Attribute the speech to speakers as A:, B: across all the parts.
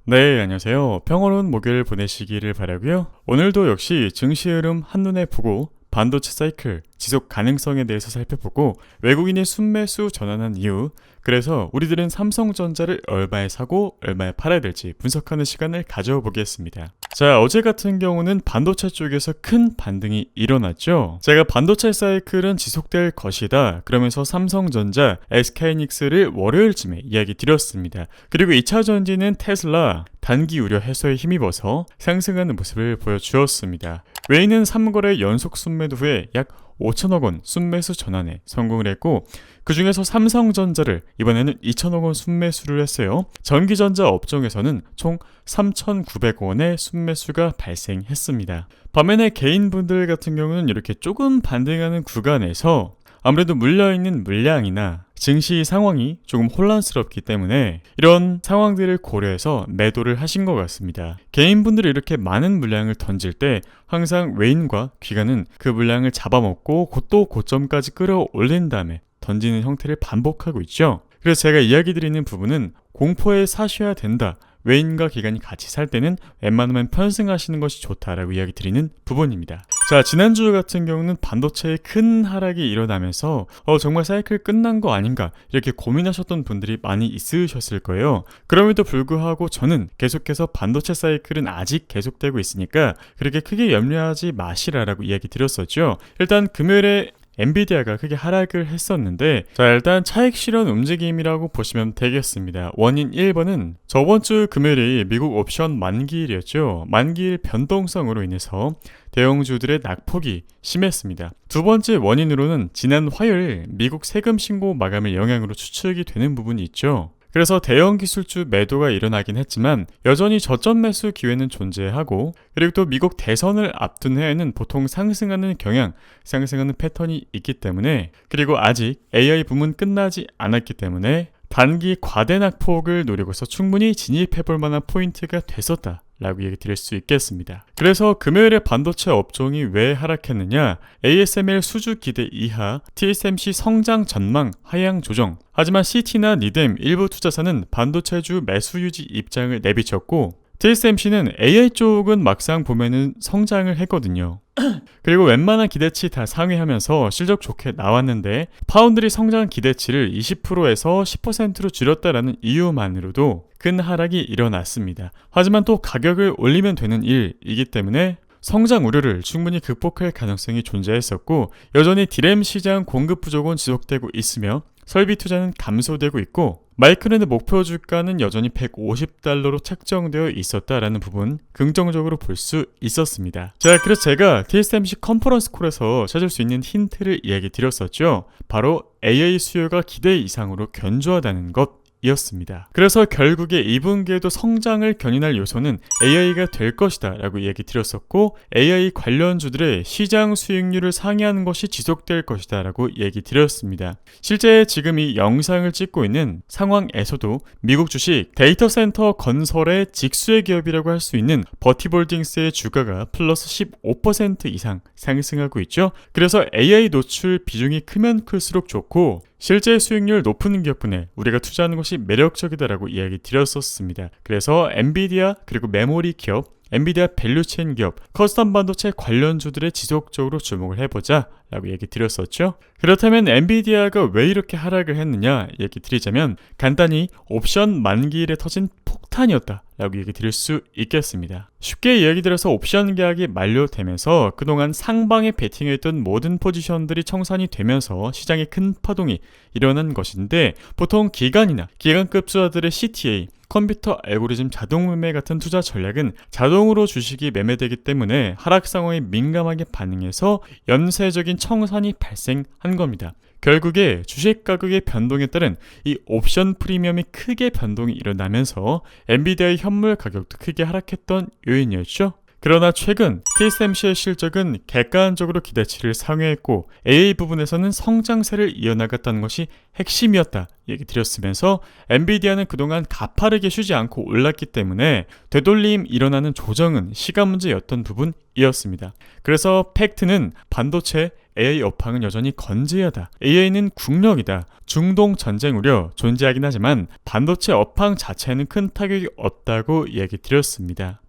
A: 네, 안녕하세요. 평화로운 목요일 보내시기를 바라고요. 오늘도 역시 증시 흐름 한눈에 보고 반도체 사이클, 지속 가능성에 대해서 살펴보고 외국인이 순매수 전환한 이유, 그래서 우리들은 삼성전자를 얼마에 사고 얼마에 팔아야 될지 분석하는 시간을 가져보겠습니다. 자, 어제 같은 경우는 반도체 쪽에서 큰 반등이 일어났죠. 제가 반도체 사이클은 지속될 것이다 그러면서 삼성전자, SK하이닉스를 월요일쯤에 이야기 드렸습니다. 그리고 2차 전지는 테슬라, 단기 우려 해소에 힘입어서 상승하는 모습을 보여주었습니다. 외인은 3거래 연속 순매도 후에 약 5천억 원 순매수 전환에 성공을 했고, 그 중에서 삼성전자를 이번에는 2천억 원 순매수를 했어요. 전기전자 업종에서는 총 3,900원의 순매수가 발생했습니다. 반면에 개인분들 같은 경우는 이렇게 조금 반등하는 구간에서 아무래도 물려있는 물량이나 증시 상황이 조금 혼란스럽기 때문에 이런 상황들을 고려해서 매도를 하신 것 같습니다. 개인분들이 이렇게 많은 물량을 던질 때 항상 외인과 기관은 그 물량을 잡아먹고 또 고점까지 끌어올린 다음에 던지는 형태를 반복하고 있죠. 그래서 제가 이야기 드리는 부분은 공포에 사셔야 된다, 외인과 기관이 같이 살 때는 웬만하면 편승하시는 것이 좋다라고 이야기 드리는 부분입니다. 자, 지난주 같은 경우는 반도체에 큰 하락이 일어나면서 정말 사이클 끝난 거 아닌가 이렇게 고민하셨던 분들이 많이 있으셨을 거예요. 그럼에도 불구하고 저는 계속해서 반도체 사이클은 아직 계속되고 있으니까 그렇게 크게 염려하지 마시라라고 이야기 드렸었죠. 일단 금요일에 엔비디아가 크게 하락을 했었는데, 자, 일단 차익 실현 움직임이라고 보시면 되겠습니다. 원인 1번은 저번주 금요일이 미국 옵션 만기일이었죠. 만기일 변동성으로 인해서 대형주들의 낙폭이 심했습니다. 두 번째 원인으로는 지난 화요일 미국 세금 신고 마감일 영향으로 추측이 되는 부분이 있죠. 그래서 대형 기술주 매도가 일어나긴 했지만 여전히 저점 매수 기회는 존재하고, 그리고 또 미국 대선을 앞둔 해에는 보통 상승하는 경향, 상승하는 패턴이 있기 때문에, 그리고 아직 AI 붐은 끝나지 않았기 때문에 단기 과대 낙폭을 노리고서 충분히 진입해볼 만한 포인트가 됐었다 라고 얘기 드릴 수 있겠습니다. 그래서 금요일에 반도체 업종이 왜 하락했느냐, ASML 수주 기대 이하, TSMC 성장 전망 하향 조정. 하지만 CT나 니뎀 일부 투자사는 반도체주 매수 유지 입장을 내비쳤고, TSMC는 AI 쪽은 막상 보면은 성장을 했거든요. 그리고 웬만한 기대치 다 상회하면서 실적 좋게 나왔는데 파운드리 성장 기대치를 20%에서 10%로 줄였다라는 이유만으로도 큰 하락이 일어났습니다. 하지만 또 가격을 올리면 되는 일이기 때문에 성장 우려를 충분히 극복할 가능성이 존재했었고, 여전히 디램 시장 공급 부족은 지속되고 있으며 설비 투자는 감소되고 있고, 마이크론의 목표 주가는 여전히 150달러로 책정되어 있었다라는 부분 긍정적으로 볼 수 있었습니다. 자, 그래서 제가 TSMC 컨퍼런스 콜에서 찾을 수 있는 힌트를 이야기 드렸었죠. 바로 AI 수요가 기대 이상으로 견조하다는 것 이었습니다. 그래서 결국에 2분기에도 성장을 견인할 요소는 AI가 될 것이다 라고 얘기 드렸었고, AI 관련주들의 시장 수익률을 상회하는 것이 지속될 것이다 라고 얘기 드렸습니다. 실제 지금 이 영상을 찍고 있는 상황에서도 미국 주식 데이터 센터 건설의 직수의 기업이라고 할 수 있는 버티볼딩스의 주가가 플러스 15% 이상 상승하고 있죠. 그래서 AI 노출 비중이 크면 클수록 좋고, 실제 수익률 높은 기업군에 우리가 투자하는 것이 매력적이다라고 이야기 드렸었습니다. 그래서 엔비디아 그리고 메모리 기업, 엔비디아 밸류체인 기업, 커스텀 반도체 관련주들에 지속적으로 주목을 해보자 라고 얘기 드렸었죠. 그렇다면 엔비디아가 왜 이렇게 하락을 했느냐 얘기 드리자면, 간단히 옵션 만기일에 터진 폭탄이었다 라고 얘기 드릴 수 있겠습니다. 쉽게 이야기 드려서 옵션 계약이 만료되면서 그동안 상방에 베팅했던 모든 포지션들이 청산이 되면서 시장에 큰 파동이 일어난 것인데, 보통 기관이나 기관급 투자들의 CTA, 컴퓨터 알고리즘 자동 매매 같은 투자 전략은 자동으로 주식이 매매되기 때문에 하락 상황에 민감하게 반응해서 연쇄적인 청산이 발생한 겁니다. 결국에 주식 가격의 변동에 따른 이 옵션 프리미엄이 크게 변동이 일어나면서 엔비디아의 현물 가격도 크게 하락했던 요인이었죠. 그러나 최근 TSMC의 실적은 객관적으로 기대치를 상회했고 AA 부분에서는 성장세를 이어나갔다는 것이 핵심이었다 얘기 드렸으면서 엔비디아는 그동안 가파르게 쉬지 않고 올랐기 때문에 되돌림 일어나는 조정은 시간 문제였던 부분이었습니다. 그래서 팩트는 반도체 AI 업황은 여전히 건재하다. AI는 국력이다. 중동 전쟁 우려 존재하긴 하지만 반도체 업황 자체에는 큰 타격이 없다고 얘기 드렸습니다.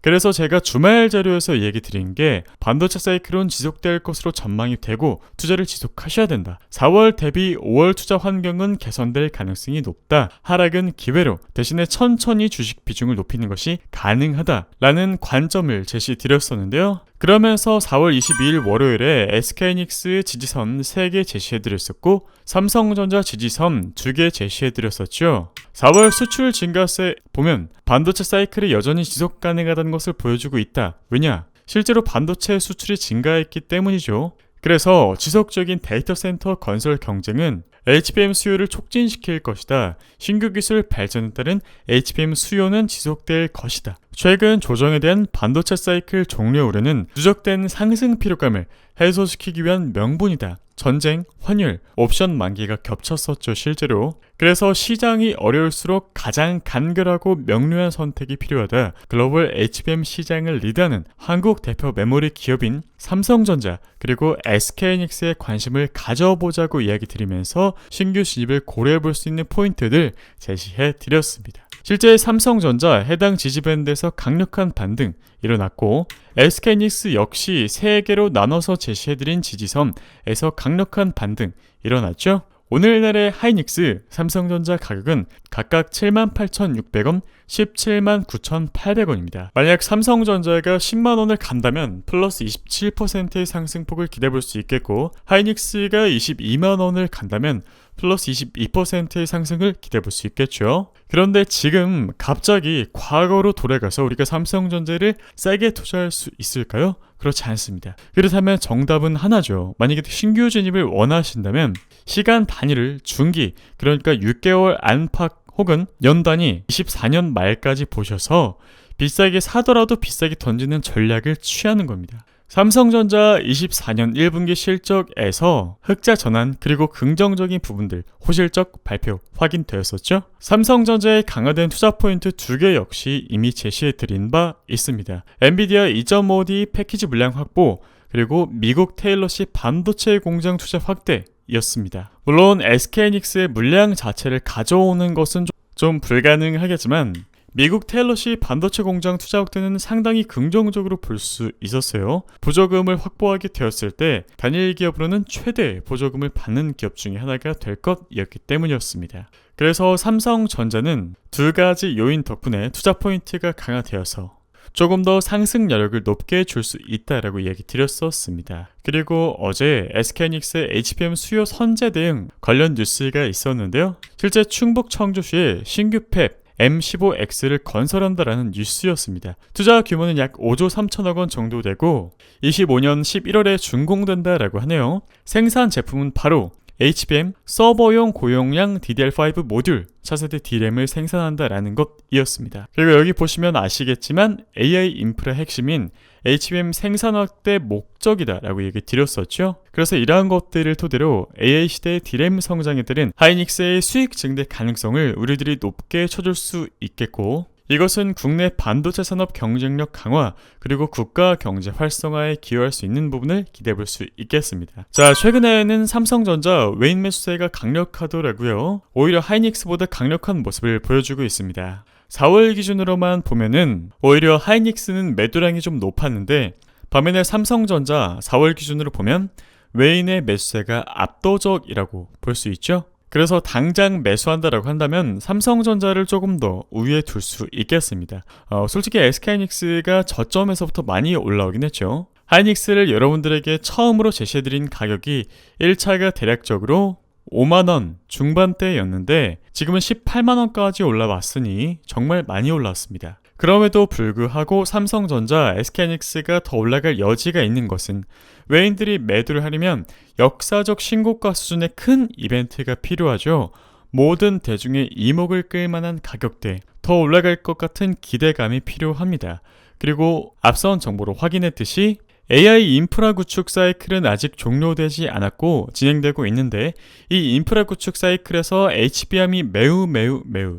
A: 그래서 제가 주말 자료에서 얘기 드린 게 반도체 사이클은 지속될 것으로 전망이 되고 투자를 지속하셔야 된다. 4월 대비 5월 투자 환경은 개선될 가능성이 높다. 하락은 기회로 대신에 천천히 주식 비중을 높이는 것이 가능하다라는 관점을 제시 드렸었는데요. 그러면서 4월 22일 월요일에 SK하이닉스 지지선 3개 제시해드렸었고 삼성전자 지지선 2개 제시해드렸었죠. 4월 수출 증가세 보면 반도체 사이클이 여전히 지속 가능하다는 것을 보여주고 있다. 왜냐? 실제로 반도체 수출이 증가했기 때문이죠. 그래서 지속적인 데이터 센터 건설 경쟁은 HBM 수요를 촉진시킬 것이다. 신규 기술 발전에 따른 HBM 수요는 지속될 것이다. 최근 조정에 대한 반도체 사이클 종료 우려는 누적된 상승 피로감을 해소시키기 위한 명분이다. 전쟁, 환율, 옵션 만기가 겹쳤었죠 실제로. 그래서 시장이 어려울수록 가장 간결하고 명료한 선택이 필요하다. 글로벌 HBM 시장을 리드하는 한국 대표 메모리 기업인 삼성전자 그리고 SK하이닉스에 관심을 가져보자고 이야기 드리면서 신규 진입을 고려해볼 수 있는 포인트들 제시해드렸습니다. 실제 삼성전자 해당 지지밴드에서 강력한 반등 일어났고 SK하이닉스 역시 3개로 나눠서 제시해드린 지지선에서 강력한 반등 일어났죠. 오늘날의 하이닉스, 삼성전자 가격은 각각 78,600원, 179,800원입니다. 만약 삼성전자가 10만원을 간다면 플러스 27%의 상승폭을 기대해볼 수 있겠고 하이닉스가 22만원을 간다면 플러스 22%의 상승을 기대해볼 수 있겠죠. 그런데 지금 갑자기 과거로 돌아가서 우리가 삼성전자를 싸게 투자할 수 있을까요? 그렇지 않습니다. 그렇다면 정답은 하나죠. 만약에 신규 진입을 원하신다면 시간 단위를 중기, 그러니까 6개월 안팎 혹은 연 단위 24년 말까지 보셔서 비싸게 사더라도 비싸게 던지는 전략을 취하는 겁니다. 삼성전자 24년 1분기 실적에서 흑자 전환 그리고 긍정적인 부분들 호실적 발표 확인되었었죠. 삼성전자의 강화된 투자 포인트 2개 역시 이미 제시해드린 바 있습니다. 엔비디아 2.5D 패키지 물량 확보 그리고 미국 테일러시 반도체 공장 투자 확대 였습니다. 물론 SK하이닉스의 물량 자체를 가져오는 것은 좀 불가능하겠지만 미국 테일러시 반도체 공장 투자 확대는 상당히 긍정적으로 볼 수 있었어요. 보조금을 확보하게 되었을 때 단일 기업으로는 최대 보조금을 받는 기업 중에 하나가 될 것이었기 때문이었습니다. 그래서 삼성전자는 2가지 요인 덕분에 투자 포인트가 강화되어서 조금 더 상승 여력을 높게 줄 수 있다라고 얘기 드렸었습니다. 그리고 어제 SK하이닉스의 HBM 수요 선제 대응 관련 뉴스가 있었는데요. 실제 충북 청주시에 신규 팹 M15X를 건설한다라는 뉴스였습니다. 투자 규모는 약 5조 3천억 원 정도 되고 25년 11월에 준공된다라고 하네요. 생산 제품은 바로 HBM 서버용 고용량 DDR5 모듈 차세대 D램을 생산한다라는 것이었습니다. 그리고 여기 보시면 아시겠지만 AI 인프라 핵심인 HBM 생산 확대 목적이다라고 얘기 드렸었죠. 그래서 이러한 것들을 토대로 AI 시대의 D램 성장에 따른 하이닉스의 수익 증대 가능성을 우리들이 높게 쳐줄 수 있겠고 이것은 국내 반도체 산업 경쟁력 강화 그리고 국가 경제 활성화에 기여할 수 있는 부분을 기대해볼 수 있겠습니다. 자, 최근에는 삼성전자 외인 매수세가 강력하더라고요. 오히려 하이닉스보다 강력한 모습을 보여주고 있습니다. 4월 기준으로만 보면은 오히려 하이닉스는 매도량이 좀 높았는데 반면에 삼성전자 4월 기준으로 보면 외인의 매수세가 압도적이라고 볼 수 있죠. 그래서 당장 매수한다라고 한다면 삼성전자를 조금 더 우위에 둘 수 있겠습니다. 솔직히 SK하이닉스가 저점에서부터 많이 올라오긴 했죠. 하이닉스를 여러분들에게 처음으로 제시해드린 가격이 1차가 대략적으로 5만원 중반대였는데 지금은 18만원까지 올라왔으니 정말 많이 올라왔습니다. 그럼에도 불구하고 삼성전자, SK하이닉스가 더 올라갈 여지가 있는 것은 외인들이 매도를 하려면 역사적 신고가 수준의 큰 이벤트가 필요하죠. 모든 대중의 이목을 끌만한 가격대, 더 올라갈 것 같은 기대감이 필요합니다. 그리고 앞선 정보로 확인했듯이 AI 인프라 구축 사이클은 아직 종료되지 않았고 진행되고 있는데, 이 인프라 구축 사이클에서 HBM이 매우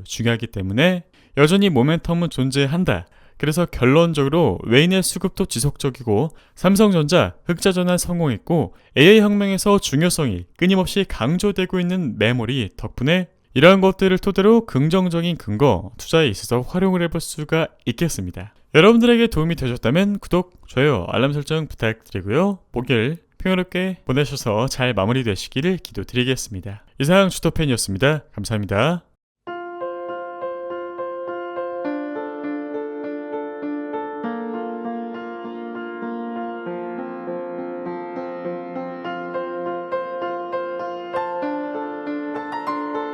A: 중요하기 때문에 여전히 모멘텀은 존재한다. 그래서 결론적으로 외인의 수급도 지속적이고 삼성전자 흑자 전환 성공했고 AI 혁명에서 중요성이 끊임없이 강조되고 있는 메모리 덕분에 이러한 것들을 토대로 긍정적인 근거, 투자에 있어서 활용을 해볼 수가 있겠습니다. 여러분들에게 도움이 되셨다면 구독, 좋아요, 알람 설정 부탁드리고요. 목요일 평화롭게 보내셔서 잘 마무리되시기를 기도드리겠습니다. 이상 주토팬이었습니다. 감사합니다.